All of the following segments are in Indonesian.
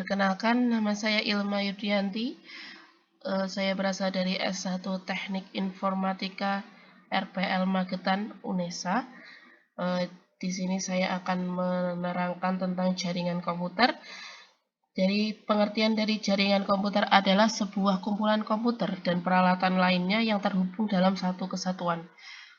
Perkenalkan, nama saya Ilma Yudhianti. Saya berasal dari S1 Teknik Informatika RPL Magetan UNESA. Di sini saya akan menerangkan tentang jaringan komputer. Jadi pengertian dari jaringan komputer adalah sebuah kumpulan komputer dan peralatan lainnya yang terhubung dalam satu kesatuan.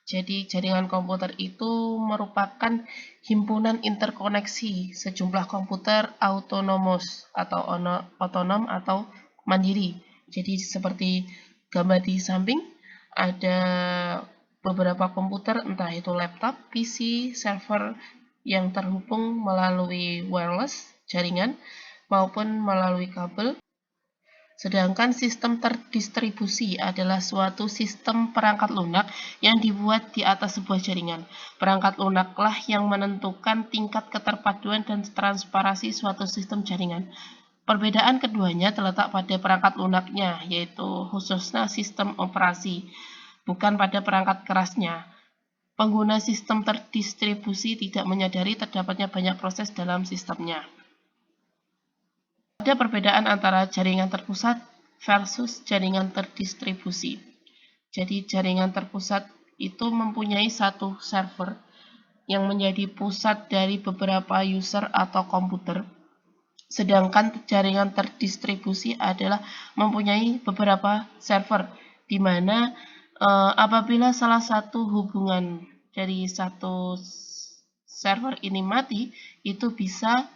Jadi jaringan komputer itu merupakan himpunan interkoneksi sejumlah komputer autonomous atau otonom atau mandiri. Jadi seperti gambar di samping ada beberapa komputer, entah itu laptop, PC, server yang terhubung melalui wireless jaringan maupun melalui kabel. Sedangkan sistem terdistribusi adalah suatu sistem perangkat lunak yang dibuat di atas sebuah jaringan. Perangkat lunaklah yang menentukan tingkat keterpaduan dan transparansi suatu sistem jaringan. Perbedaan keduanya terletak pada perangkat lunaknya, yaitu khususnya sistem operasi, bukan pada perangkat kerasnya. Pengguna sistem terdistribusi tidak menyadari terdapatnya banyak proses dalam sistemnya. Ada perbedaan antara jaringan terpusat versus jaringan terdistribusi. Jadi jaringan terpusat itu mempunyai satu server yang menjadi pusat dari beberapa user atau komputer. Sedangkan jaringan terdistribusi adalah mempunyai beberapa server, di mana apabila salah satu hubungan dari satu server ini mati, itu bisa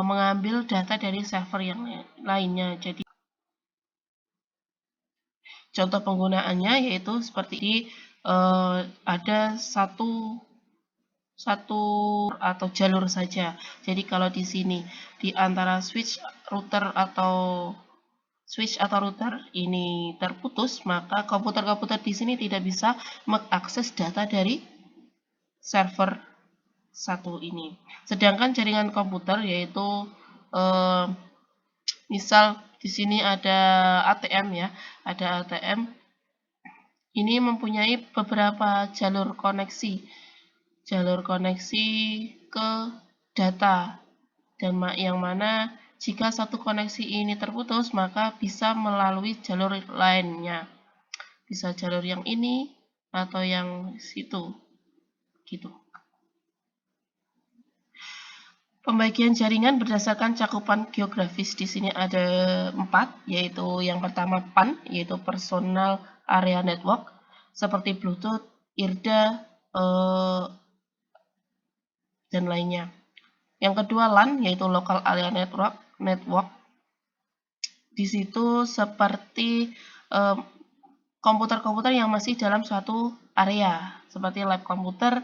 mengambil data dari server yang lainnya. Jadi contoh penggunaannya yaitu seperti ada satu atau jalur saja. Jadi kalau di sini di antara switch atau router ini terputus, maka komputer-komputer di sini tidak bisa mengakses data dari server satu ini. Sedangkan jaringan komputer yaitu misal di sini ada ATM ya, ada ATM. Ini mempunyai beberapa jalur koneksi ke data, dan yang mana jika satu koneksi ini terputus maka bisa melalui jalur lainnya, bisa jalur yang ini atau yang situ gitu. Pembagian jaringan berdasarkan cakupan geografis. Di sini ada 4, yaitu yang pertama PAN, yaitu Personal Area Network, seperti Bluetooth, IRDA, dan lainnya. Yang kedua LAN, yaitu Local Area Network. Di situ seperti komputer-komputer yang masih dalam suatu area, seperti lab komputer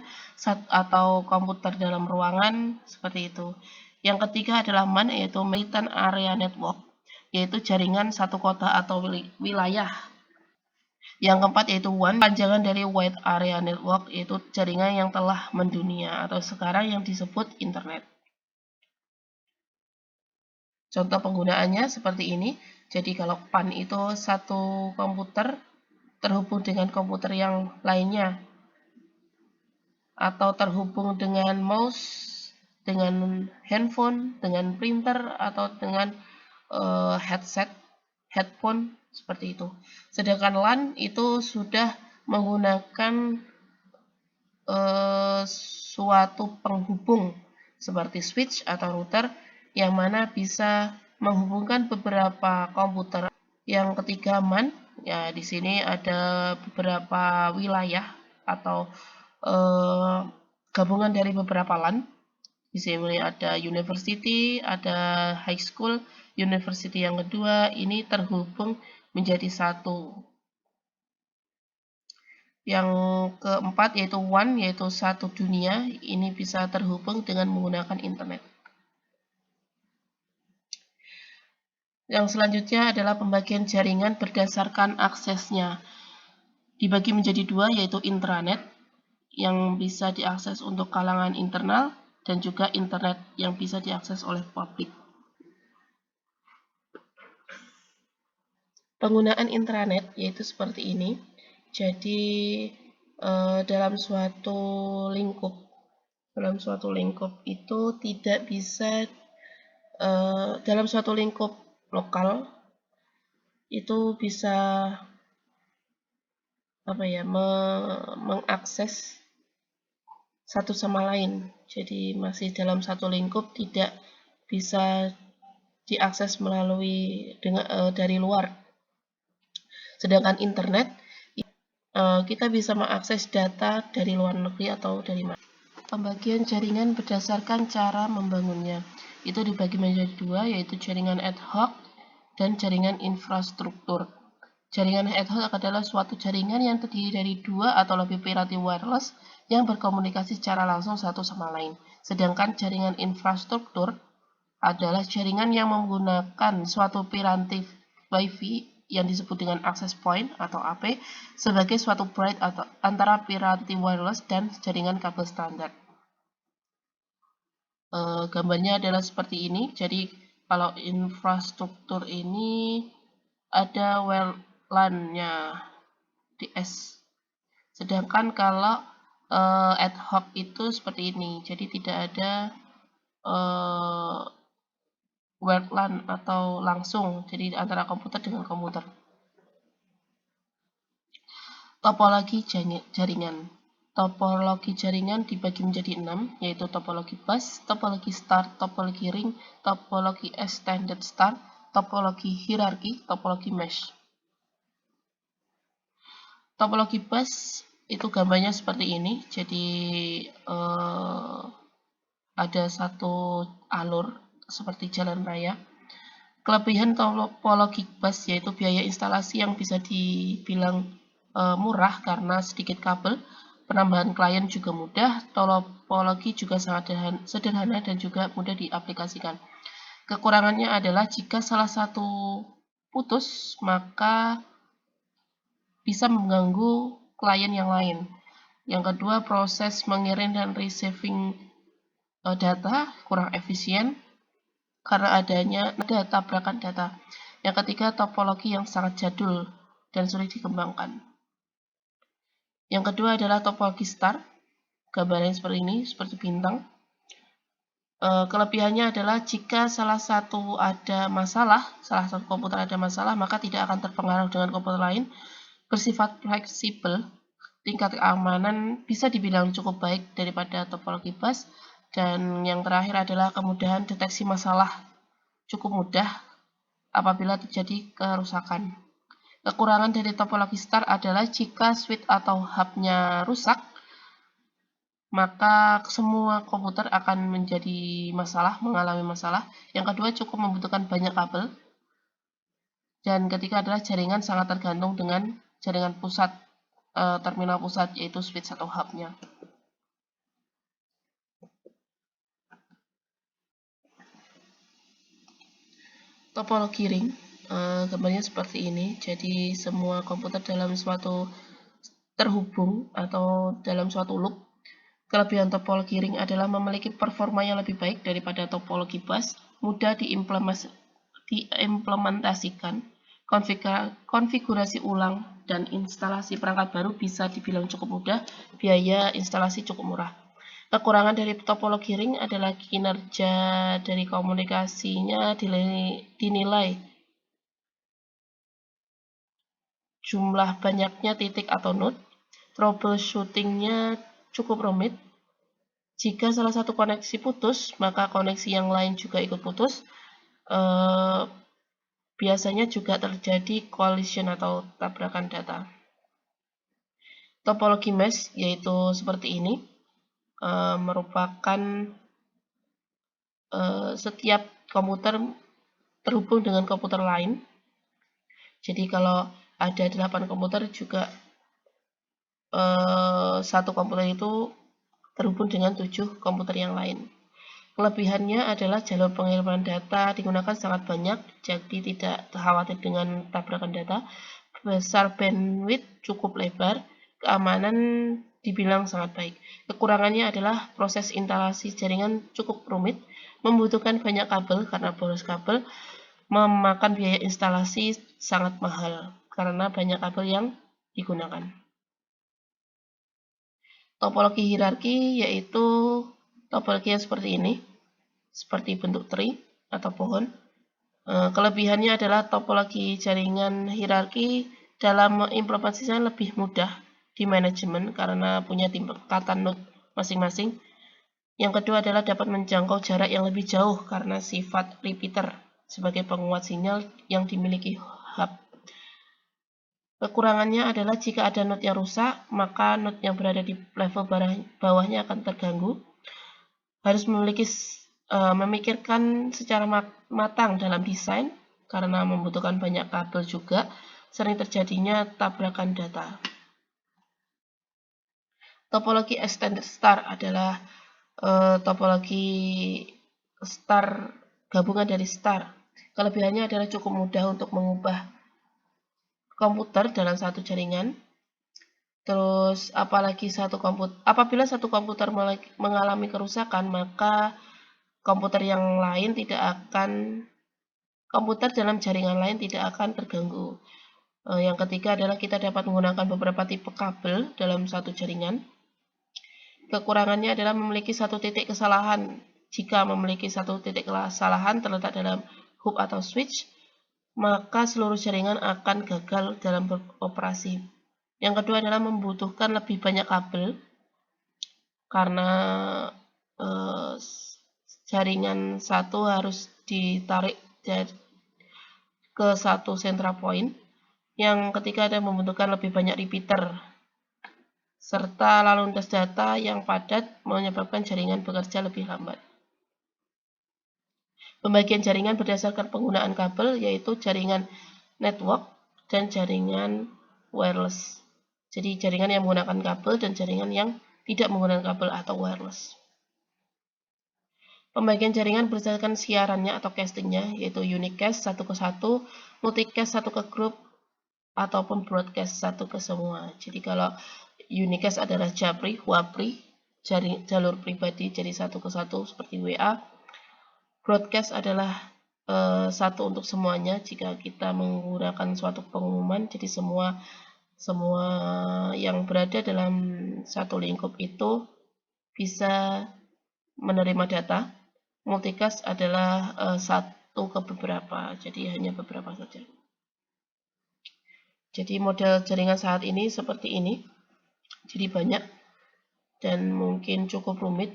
atau komputer dalam ruangan, seperti itu. Yang ketiga adalah MAN, yaitu Metropolitan Area Network, yaitu jaringan satu kota atau wilayah. Yang keempat yaitu WAN, panjangan dari Wide Area Network, yaitu jaringan yang telah mendunia atau sekarang yang disebut internet. Contoh penggunaannya seperti ini. Jadi kalau PAN itu satu komputer terhubung dengan komputer yang lainnya, atau terhubung dengan mouse, dengan handphone, dengan printer, atau dengan headphone, seperti itu. Sedangkan LAN itu sudah menggunakan suatu penghubung seperti switch atau router yang mana bisa menghubungkan beberapa komputer. Yang ketiga MAN, ya di sini ada beberapa wilayah atau gabungan dari beberapa LAN. Di sini ada university, ada high school, university yang kedua ini terhubung menjadi satu. Yang keempat yaitu WAN, yaitu satu dunia, ini bisa terhubung dengan menggunakan internet. Yang selanjutnya adalah pembagian jaringan berdasarkan aksesnya. Dibagi menjadi dua, yaitu intranet yang bisa diakses untuk kalangan internal dan juga internet yang bisa diakses oleh publik. Penggunaan intranet yaitu seperti ini. Jadi dalam suatu lingkup itu tidak bisa dalam suatu lingkup lokal itu bisa mengakses satu sama lain. Jadi masih dalam satu lingkup, tidak bisa diakses melalui dari luar. Sedangkan internet kita bisa mengakses data dari luar negeri atau dari mana. Pembagian jaringan berdasarkan cara membangunnya. Itu dibagi menjadi dua, yaitu jaringan ad hoc dan jaringan infrastruktur. Jaringan ad hoc adalah suatu jaringan yang terdiri dari dua atau lebih piranti wireless yang berkomunikasi secara langsung satu sama lain. Sedangkan jaringan infrastruktur adalah jaringan yang menggunakan suatu piranti Wi-Fi yang disebut dengan access point atau AP sebagai suatu bridge antara piranti wireless dan jaringan kabel standar. Gambarnya adalah seperti ini. Jadi kalau infrastruktur ini ada WLAN-nya DS. Sedangkan kalau ad hoc itu seperti ini. Jadi tidak ada WLAN atau langsung, jadi antara komputer dengan komputer. Topologi jaringan. Topologi jaringan dibagi menjadi 6, yaitu topologi bus, topologi star, topologi ring, topologi extended star, topologi hierarki, topologi mesh. Topologi bus itu gambarnya seperti ini. Jadi ada satu alur seperti jalan raya. Kelebihan topologi bus yaitu biaya instalasi yang bisa dibilang murah karena sedikit kabel. Penambahan klien juga mudah. Topologi juga sangat sederhana dan juga mudah diaplikasikan. Kekurangannya adalah jika salah satu putus, maka bisa mengganggu klien yang lain. Yang kedua, proses mengirim dan receiving data kurang efisien karena ada tabrakan data. Yang ketiga, topologi yang sangat jadul dan sulit dikembangkan. Yang kedua adalah topologi star. Gambarnya seperti ini, seperti bintang. Kelebihannya adalah jika salah satu komputer ada masalah, maka tidak akan terpengaruh dengan komputer lain. Bersifat fleksibel, tingkat keamanan bisa dibilang cukup baik daripada topologi bus. Dan yang terakhir adalah kemudahan deteksi masalah, cukup mudah apabila terjadi kerusakan. Kekurangan dari topologi star adalah jika switch atau hub-nya rusak, maka semua komputer akan mengalami masalah. Yang kedua, cukup membutuhkan banyak kabel. Dan ketiga adalah jaringan sangat tergantung dengan jaringan pusat, terminal pusat, yaitu switch atau hub-nya. Topologi ring, gambarnya seperti ini. Jadi semua komputer dalam suatu terhubung atau dalam suatu loop. Kelebihan topologi ring adalah memiliki performa yang lebih baik daripada topologi bus, mudah diimplementasikan, konfigurasi ulang, dan instalasi perangkat baru bisa dibilang cukup mudah, biaya instalasi cukup murah. Kekurangan dari topologi ring adalah kinerja dari komunikasinya dinilai jumlah banyaknya titik atau node, troubleshootingnya cukup rumit. Jika salah satu koneksi putus, maka koneksi yang lain juga ikut putus. Biasanya juga terjadi collision atau tabrakan data. Topologi mesh yaitu seperti ini, merupakan setiap komputer terhubung dengan komputer lain. Jadi kalau ada 8 komputer juga satu komputer itu terhubung dengan 7 komputer yang lain. Kelebihannya adalah jalur pengiriman data digunakan sangat banyak, jadi tidak khawatir dengan tabrakan data. Besar bandwidth, cukup lebar, keamanan dibilang sangat baik. Kekurangannya adalah proses instalasi jaringan cukup rumit, membutuhkan banyak kabel karena boros kabel, memakan biaya instalasi sangat mahal karena banyak kabel yang digunakan. Topologi hierarki yaitu topologi yang seperti ini, seperti bentuk tree. atau pohon. Kelebihannya adalah topologi jaringan hierarki dalam mengimplementasinya lebih mudah di manajemen karena punya tingkatan node masing-masing. Yang kedua adalah dapat menjangkau jarak yang lebih jauh karena sifat repeater sebagai penguat sinyal yang dimiliki hub. Kekurangannya adalah jika ada node yang rusak, maka node yang berada di level bawahnya akan terganggu. Harus memikirkan secara matang dalam desain karena membutuhkan banyak kabel juga, sering terjadinya tabrakan data. Topologi extended star adalah topologi star gabungan dari star. Kelebihannya adalah cukup mudah untuk mengubah komputer dalam satu jaringan. Terus apabila satu komputer mengalami kerusakan, maka komputer dalam jaringan lain tidak akan terganggu. Yang ketiga adalah kita dapat menggunakan beberapa tipe kabel dalam satu jaringan. Kekurangannya adalah memiliki satu titik kesalahan. Jika memiliki satu titik kesalahan terletak dalam hub atau switch, maka seluruh jaringan akan gagal dalam beroperasi. Yang kedua adalah membutuhkan lebih banyak kabel karena jaringan satu harus ditarik ke satu central point. Yang ketiga adalah membutuhkan lebih banyak repeater serta lalu lintas data yang padat menyebabkan jaringan bekerja lebih lambat. Pembagian jaringan berdasarkan penggunaan kabel yaitu jaringan network dan jaringan wireless. Jadi jaringan yang menggunakan kabel dan jaringan yang tidak menggunakan kabel atau wireless. Pembagian jaringan berdasarkan siarannya atau castingnya yaitu unicast 1 ke 1, multicast 1 ke grup, ataupun broadcast 1 ke semua. Jadi kalau unicast adalah japri, wapri, jalur pribadi jadi 1 ke 1 seperti WA. Broadcast adalah satu untuk semuanya jika kita menggunakan suatu pengumuman, jadi semua yang berada dalam satu lingkup itu bisa menerima data. Multicast adalah satu ke beberapa, jadi hanya beberapa saja. Jadi model jaringan saat ini seperti ini, jadi banyak dan mungkin cukup rumit.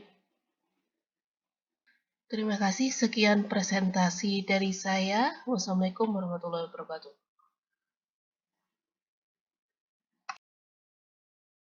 Terima kasih, sekian presentasi dari saya. Wassalamualaikum warahmatullahi wabarakatuh.